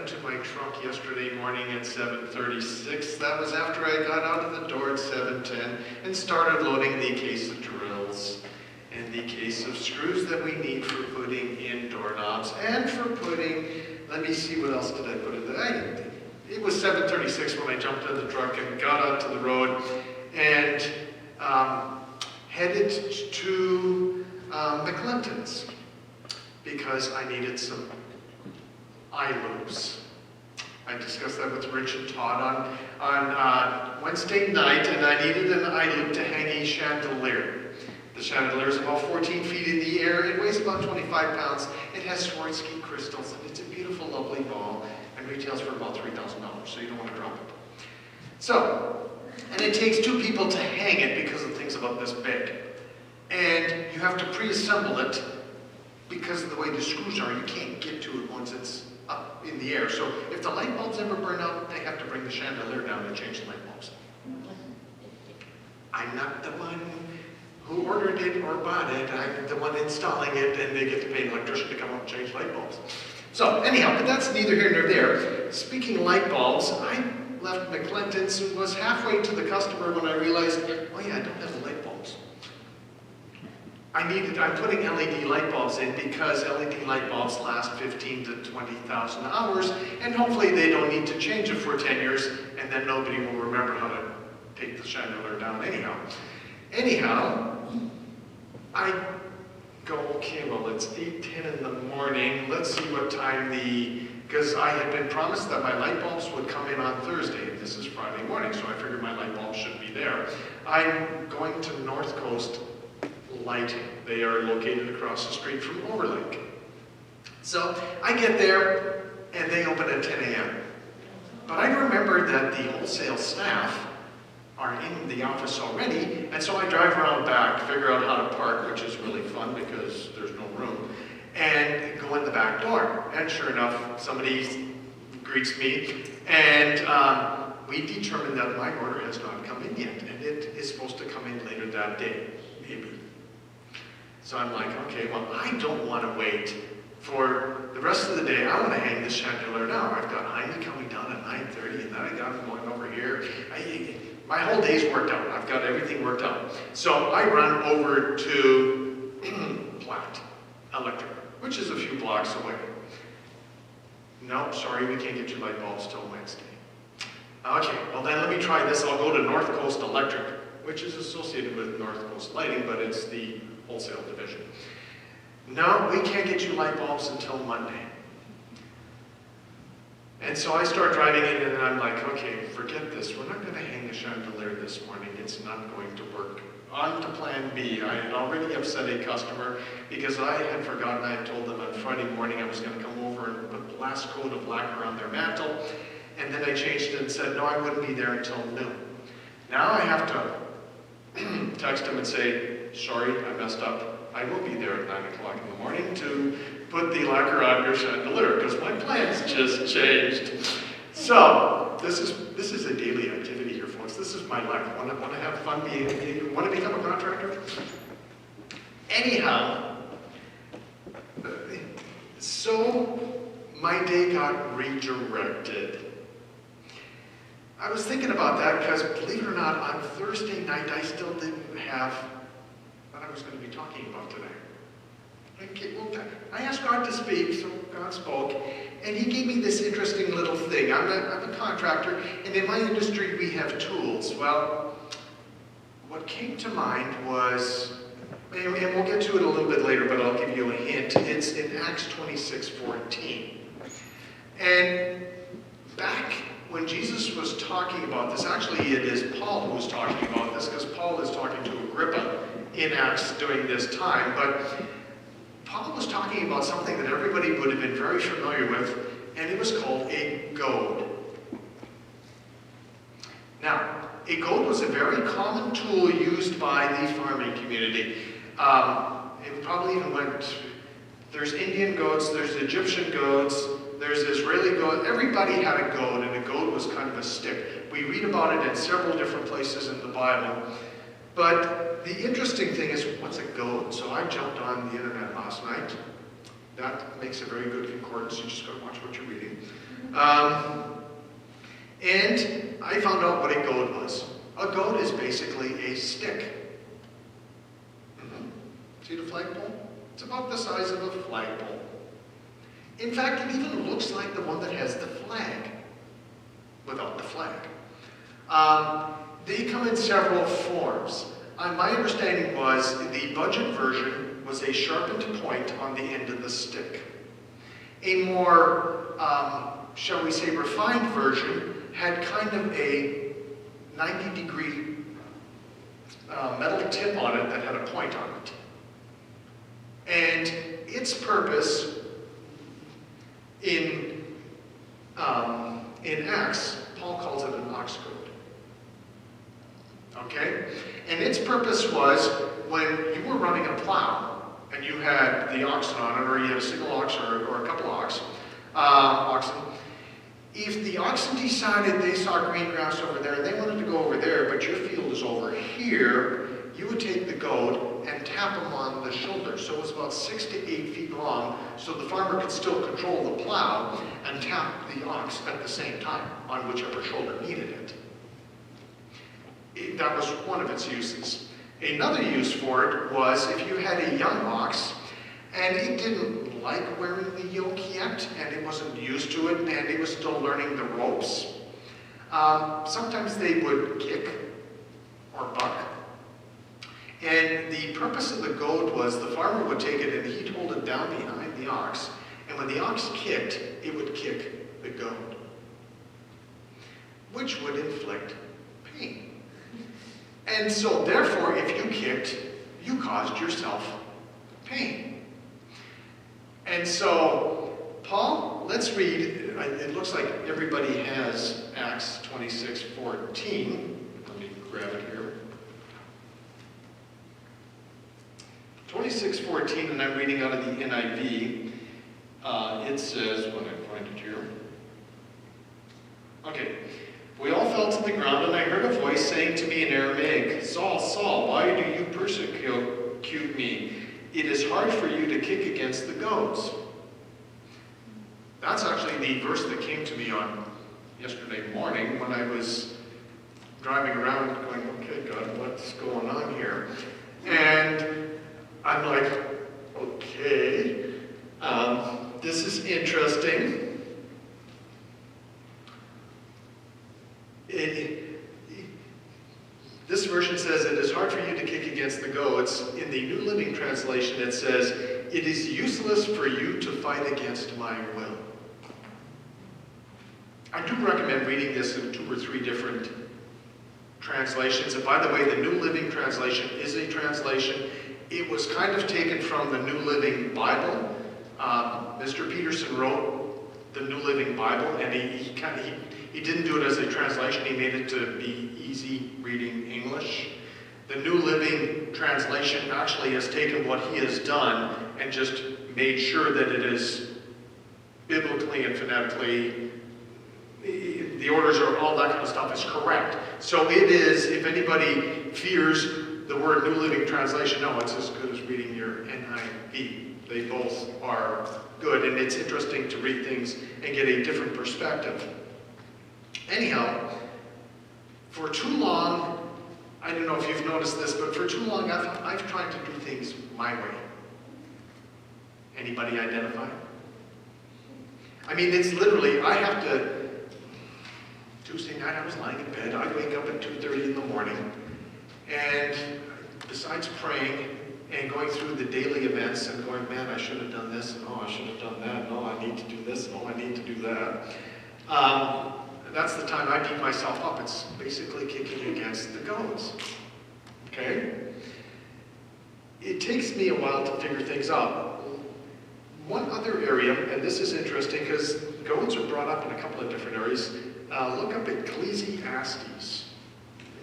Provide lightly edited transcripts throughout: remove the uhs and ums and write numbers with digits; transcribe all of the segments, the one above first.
to my truck yesterday morning at 7:36. That was after I got out of the door at 7:10 and started loading the case of drills and the case of screws that we need for putting in doorknobs and for putting, let me see, what else did I put in there? It was 7:36 when I jumped out of the truck and got onto the road and headed to McClinton's because I needed some eye loops. I discussed that with Rich and Todd on Wednesday night, and I needed an eye loop to hang a chandelier. The chandelier is about 14 feet in the air. It weighs about 25 pounds. It has Swarovski crystals, and it's a beautiful, lovely ball, and retails for about $3,000, so you don't want to drop it. So, and it takes two people to hang it because the thing's about this big. And you have to pre-assemble it because of the way the screws are. You can't get to it once it's up in the air. So if the light bulbs ever burn out, they have to bring the chandelier down and change the light bulbs. I'm not the one who ordered it or bought it. I'm the one installing it, and they get to pay an electrician to come up and change light bulbs. So anyhow, but that's neither here nor there. Speaking of light bulbs, I left McClinton's and was halfway to the customer when I realized, oh yeah, I don't have the light bulbs. I'm putting LED light bulbs in because LED light bulbs last 15 to 20,000 hours, and hopefully they don't need to change it for 10 years, and then nobody will remember how to take the chandelier down anyhow. I go, okay, well, it's 8:10 in the morning. Let's see what time because I had been promised that my light bulbs would come in on Thursday. This is Friday morning, so I figured my light bulbs should be there. I'm going to North Coast Lighting. They are located across the street from Overlake. So I get there, and they open at 10 a.m. But I remember that the wholesale staff are in the office already, and so I drive around back, figure out how to park, which is really fun because there's no room, and go in the back door. And sure enough, somebody greets me, and we determined that my order has not come in yet, and it is supposed to come in later that day, maybe. So I'm like, okay, well, I don't want to wait for the rest of the day. I want to hang this chandelier now. I've got Heidi coming down at 9:30, and then I got him going over here. My whole day's worked out. I've got everything worked out. So I run over to Platt Electric, which is a few blocks away. No, sorry, we can't get you light bulbs till Wednesday. Okay, well then let me try this. I'll go to North Coast Electric, which is associated with North Coast Lighting, but it's the wholesale division. No, we can't get you light bulbs until Monday. And so I start driving in, and I'm like, okay, forget this. We're not going to hang the chandelier this morning. It's not going to work. On to plan B. I had already upset a customer because I had forgotten. I had told them on Friday morning I was going to come over and put the last coat of lacquer on their mantle. And then I changed it and said, no, I wouldn't be there until noon. Now I have to text them and say, sorry, I messed up. I will be there at 9 o'clock in the morning to put the lacquer on your chandelier because my plans just changed. So this is a daily activity here, folks. This is my life. Want to have fun? Want to become a contractor? Anyhow, so my day got redirected. I was thinking about that because, believe it or not, on Thursday night I still didn't have what I was going to be talking about today. I asked God to speak, so God spoke, and He gave me this interesting little thing. I'm a contractor, and in my industry we have tools. Well, what came to mind was, and we'll get to it a little bit later, but I'll give you a hint. It's in Acts 26:14. And back when Jesus was talking about this, actually it is Paul who was talking about this, because Paul is talking to Agrippa in Acts during this time, but Paul was talking about something that everybody would have been very familiar with, and it was called a goad. Now, a goad was a very common tool used by the farming community. It probably even went, there's Indian goats, there's Egyptian goats, there's Israeli goat. Everybody had a goad, and a goad was kind of a stick. We read about it in several different places in the Bible. But the interesting thing is, what's a goad? So I jumped on the internet last night. That makes a very good concordance. You just got to watch what you're reading. And I found out what a goad was. A goad is basically a stick. See the flagpole? It's about the size of a flagpole. In fact, it even looks like the one that has the flag, without the flag. They come in several forms. My understanding was the budget version was a sharpened point on the end of the stick. A more, shall we say, refined version had kind of a 90-degree metal tip on it that had a point on it. And its purpose in Acts, Paul calls it an ox goad. Okay? And its purpose was when you were running a plow and you had the oxen on it, or you had a single ox or a couple oxen, if the oxen decided they saw green grass over there and they wanted to go over there, but your field is over here, you would take the goad and tap them on the shoulder. So it was about 6 to 8 feet long, so the farmer could still control the plow and tap the ox at the same time on whichever shoulder needed it. That was one of its uses. Another use for it was if you had a young ox and it didn't like wearing the yoke yet, and it wasn't used to it, and it was still learning the ropes, sometimes they would kick or buck. And the purpose of the goad was the farmer would take it and he'd hold it down behind the ox, and when the ox kicked, it would kick the goad, which would inflict pain. And so therefore, if you kicked, you caused yourself pain. And so, Paul, let's read, it looks like everybody has Acts 26:14. Let me grab it here. 26:14, and I'm reading out of the NIV. It says, when I find it here. Okay. We all fell to the ground, and I heard a voice saying to me in Aramaic, Saul, Saul, why do you persecute me? It is hard for you to kick against the goads. That's actually the verse that came to me on yesterday morning when I was driving around going, okay, God, what's going on here? And I'm like, okay, this is interesting. This version says it is hard for you to kick against the goads. In the New Living Translation, it says, it is useless for you to fight against my will. I do recommend reading this in 2 or 3 different translations. And by the way, the New Living Translation is a translation. It was kind of taken from the New Living Bible. Mr. Peterson wrote the New Living Bible, and he didn't do it as a translation. He made it to be easy reading English. The New Living Translation actually has taken what he has done and just made sure that it is biblically and phonetically, the orders are, all that kind of stuff is correct. So it is, if anybody fears the word New Living Translation, no, it's as good as reading your NIV. They both are good, and it's interesting to read things and get a different perspective. Anyhow, for too long, I don't know if you've noticed this, but for too long I've tried to do things my way. Anybody identify? I mean, it's literally, I have to, Tuesday night I was lying in bed, I'd wake up at 2:30 in the morning, and besides praying and going through the daily events and going, man, I should have done this, and oh, I should have done that, no, I need to do this, and oh, I need to do that. That's the time I beat myself up. It's basically kicking against the goads. Okay? It takes me a while to figure things out. One other area, and this is interesting because goads are brought up in a couple of different areas. Look up Ecclesiastes.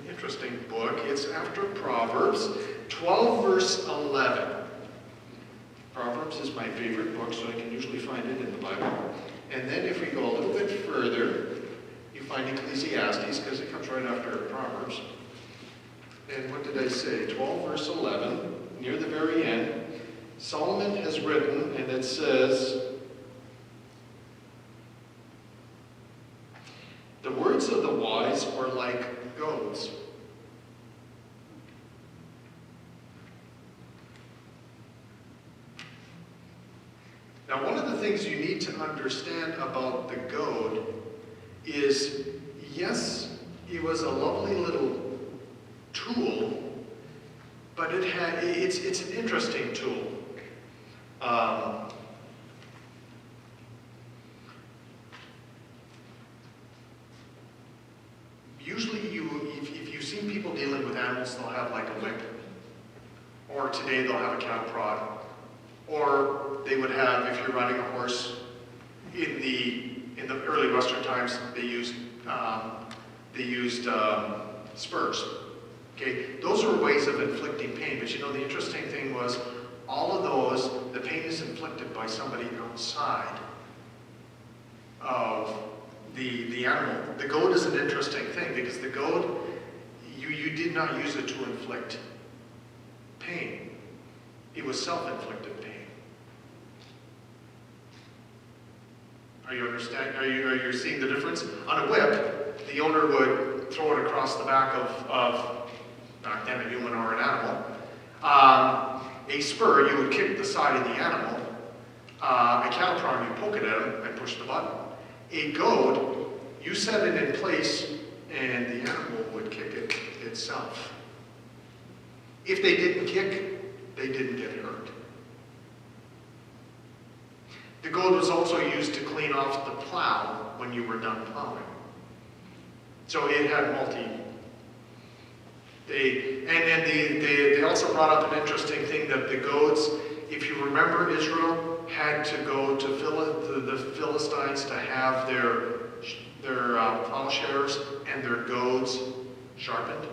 An interesting book. It's after Proverbs, 12 verse 11. Proverbs is my favorite book, so I can usually find it in the Bible. And then if we go a little bit further, you find Ecclesiastes, because it comes right after Proverbs. And what did I say? 12 verse 11, near the very end, Solomon has written, and it says, words of the wise are like goads. Now, one of the things you need to understand about the goad is, yes, it was a lovely little tool, but it's an interesting tool. Usually, if you've seen people dealing with animals, they'll have like a whip, or today they'll have a cattle prod, or they would have, if you're riding a horse, in the early Western times, they used spurs. Okay, those were ways of inflicting pain. But you know, the interesting thing was, all of those, the pain is inflicted by somebody outside of the animal. The goad is an interesting thing because the goad, you did not use it to inflict pain. It was self-inflicted pain. Are you understanding? Are you seeing the difference? On a whip, the owner would throw it across the back of back then a human or an animal. A spur, you would kick the side of the animal. A cattle prod, you poke it at him and push the button. A goad, you set it in place and the animal would kick it itself. If they didn't kick, they didn't get hurt. The goad was also used to clean off the plow when you were done plowing. So it had they also brought up an interesting thing that the goads, if you remember, Israel had to go to the Philistines to have their plowshares and their goads sharpened.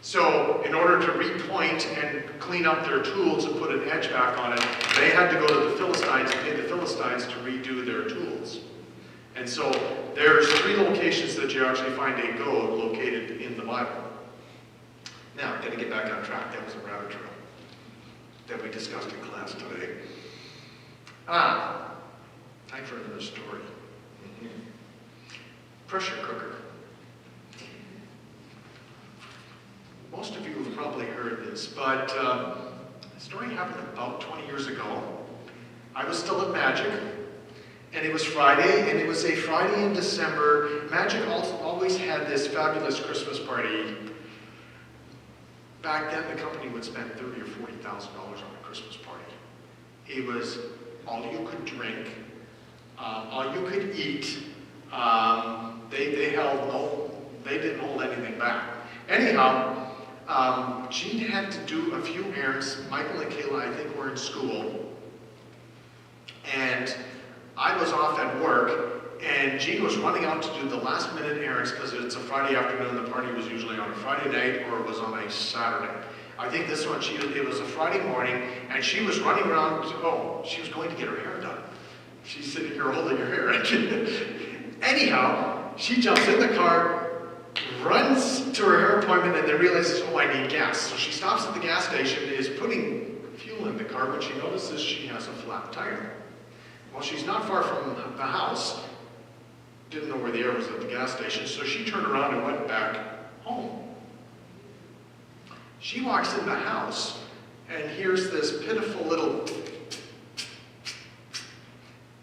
So in order to repoint and clean up their tools and put an edge back on it, they had to go to the Philistines and pay the Philistines to redo their tools. And so there's 3 locations that you actually find a goad located in the Bible. Now, I'm going to get back on track. That was a rabbit trail that we discussed in class today. Time for another story. Pressure cooker. Most of you have probably heard this, but the story happened about 20 years ago. I was still at Magic, and it was Friday, and it was a Friday in December. Magic also always had this fabulous Christmas party. Back then, the company would spend $30,000 or $40,000 on a Christmas party. It was all you could drink, all you could eat. They didn't hold anything back. Anyhow, Jean had to do a few errands. Michael and Kayla, I think, were in school. And I was off at work, and Jean was running out to do the last minute errands because it's a Friday afternoon. The party was usually on a Friday night or it was on a Saturday. I think this one, it was a Friday morning, and she was running around. She was going to get her hair done. She's sitting here holding her hair. Anyhow, she jumps in the car, runs to her hair appointment, and then realizes, I need gas. So she stops at the gas station, is putting fuel in the car, when she notices she has a flat tire. Well, she's not far from the house. Didn't know where the air was at the gas station, so she turned around and went back home. She walks in the house and hears this pitiful little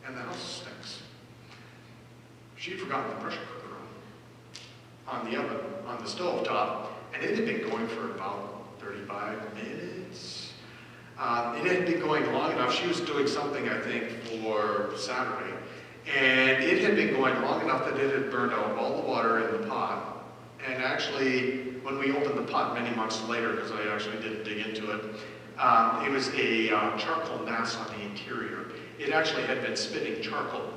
and the house stinks. She'd forgotten the pressure cooker on the oven, on the stove top, and it had been going for about 35 minutes. It had been going long enough. She was doing something, I think, for Saturday, and it had been going long enough that it had burned out all the water in the pot. And actually, when we opened the pot many months later, because I actually didn't dig into it, it was a charcoal mass on the interior. It actually had been spitting charcoal.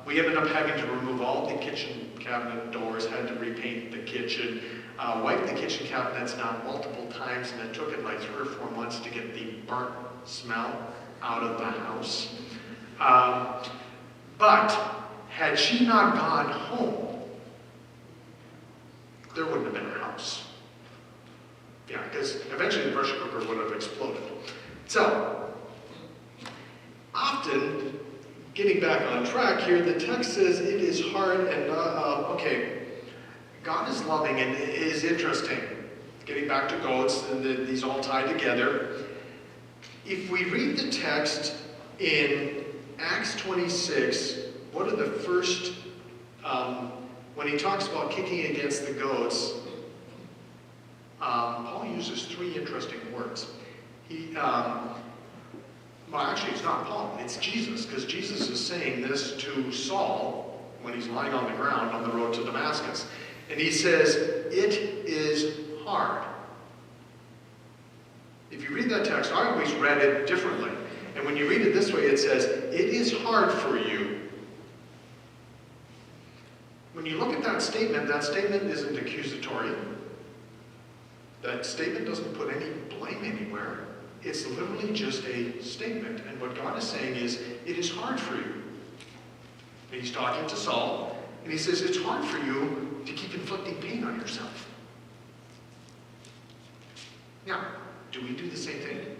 We ended up having to remove all the kitchen cabinet doors, had to repaint the kitchen, wiped the kitchen cabinets down multiple times, and it took it like 3 or 4 months to get the burnt smell out of the house. But had she not gone home, there wouldn't have been a house. Yeah, because eventually the pressure cooker would have exploded. So, often getting back on track here, the text says it is hard and okay. God is loving and it is interesting. Getting back to goats, and these all tie together. If we read the text in Acts 26, what are the first, when he talks about kicking against the goats, Paul uses 3 interesting words. Well, actually, it's not Paul, it's Jesus, because Jesus is saying this to Saul when he's lying on the ground on the road to Damascus. And he says, it is hard. If you read that text, I always read it differently. And when you read it this way, it says, it is hard for you. When you look at that statement isn't accusatory. That statement doesn't put any blame anywhere. It's literally just a statement. And what God is saying is, it is hard for you. And he's talking to Saul, and he says, it's hard for you to keep inflicting pain on yourself. Now, do we do the same thing?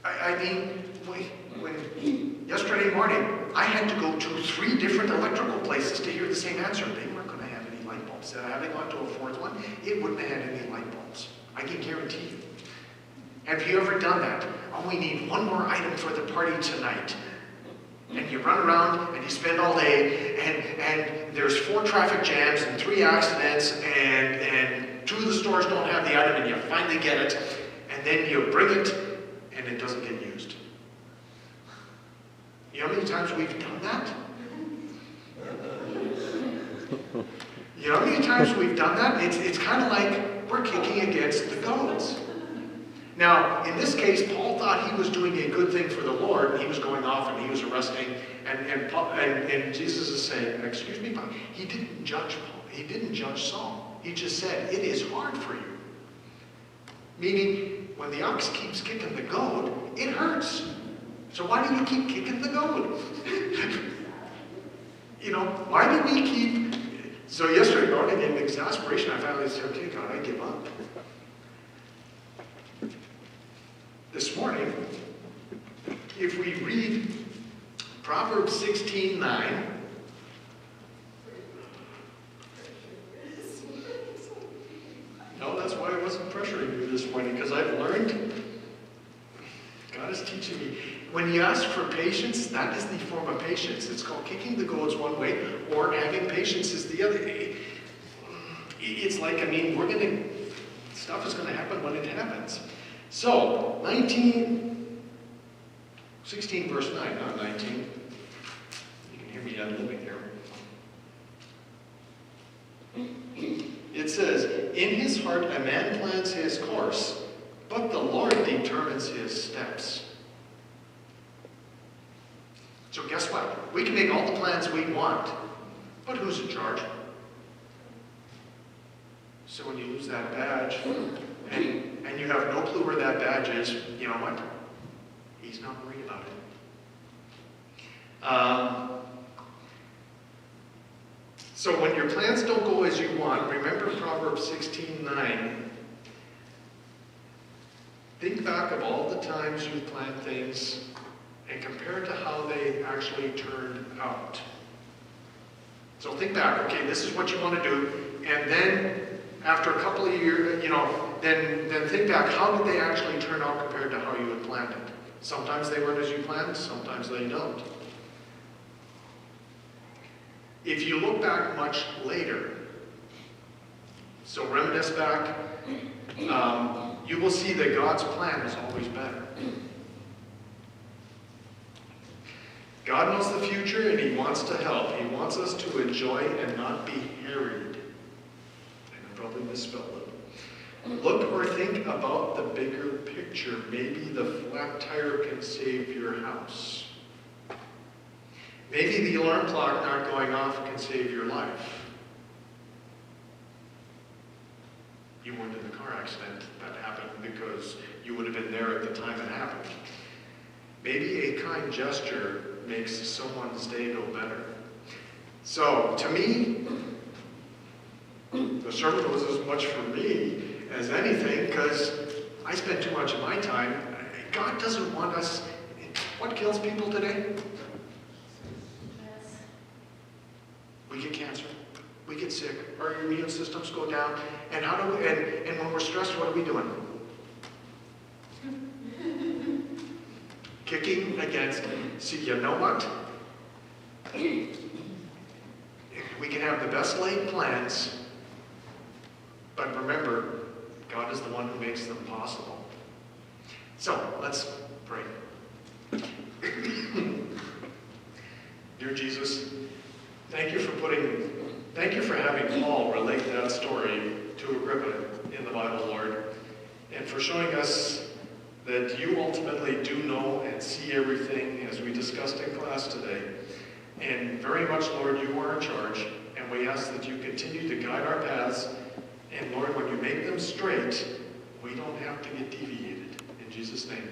I mean, when yesterday morning, I had to go to 3 different electrical places to hear the same answer. They weren't going to have any light bulbs. Having gone to a 4th one, it wouldn't have had any light bulbs. I can guarantee you. Have you ever done that? Oh, we need one more item for the party tonight. And you run around and you spend all day, and there's 4 traffic jams and 3 accidents, and 2 of the stores don't have the item, and you finally get it, and then you bring it, and it doesn't get used. You know how many times we've done that? You know how many times we've done that? It's kind of like we're kicking against the goats. Now, in this case, Paul thought he was doing a good thing for the Lord, and he was going off and he was arresting, and Jesus is saying, excuse me, but he didn't judge Paul. He didn't judge Saul. He just said, it is hard for you. Meaning, when the ox keeps kicking the goad, it hurts. So why do you keep kicking the goad? You know, why do we keep... So yesterday morning, in exasperation, I finally said, okay, God, I give up. This morning, if we read Proverbs 16:9, no, that's why I wasn't pressuring you this morning, because I've learned, God is teaching me, when you ask for patience, that is the form of patience. It's called kicking the goads one way, or having patience is the other. It's like, I mean, stuff is going to happen when it happens. So, 16 verse 9, not 19. You can hear me ad-libbing here. It says, in his heart a man plans his course, but the Lord determines his steps. So guess what? We can make all the plans we want, but who's in charge? So when you lose that badge, and you have no clue where that badge is, you know what? He's not worried about it. So when your plans don't go as you want, remember Proverbs 16:9. Think back of all the times you've planned things and compare it to how they actually turned out. So think back, okay, this is what you want to do, and then after a couple of years, then think back, how did they actually turn out compared to how you had planned it? Sometimes they weren't as you planned, sometimes they don't. If you look back much later, so reminisce back, you will see that God's plan is always better. God knows the future and he wants to help. He wants us to enjoy and not be harried. I probably misspelled it. Look or think about the bigger picture. Maybe the flat tire can save your house. Maybe the alarm clock not going off can save your life. You weren't in the car accident that happened because you would have been there at the time it happened. Maybe a kind gesture makes someone's day go better. So, to me, the sermon was as much for me as anything because I spent too much of my time, God doesn't want us. What kills people today? Yes. We get cancer. We get sick. Our immune systems go down. And how do we, and when we're stressed, what are we doing? Kicking against. See, you know what? We can have the best laid plans, but remember, God is the one who makes them possible. So, let's pray. Dear Jesus, thank you for having Paul relate that story to Agrippa in the Bible, Lord, and for showing us that you ultimately do know and see everything, as we discussed in class today. And very much, Lord, you are in charge, and we ask that you continue to guide our paths. And Lord, when you make them straight, we don't have to get deviated. In Jesus' name.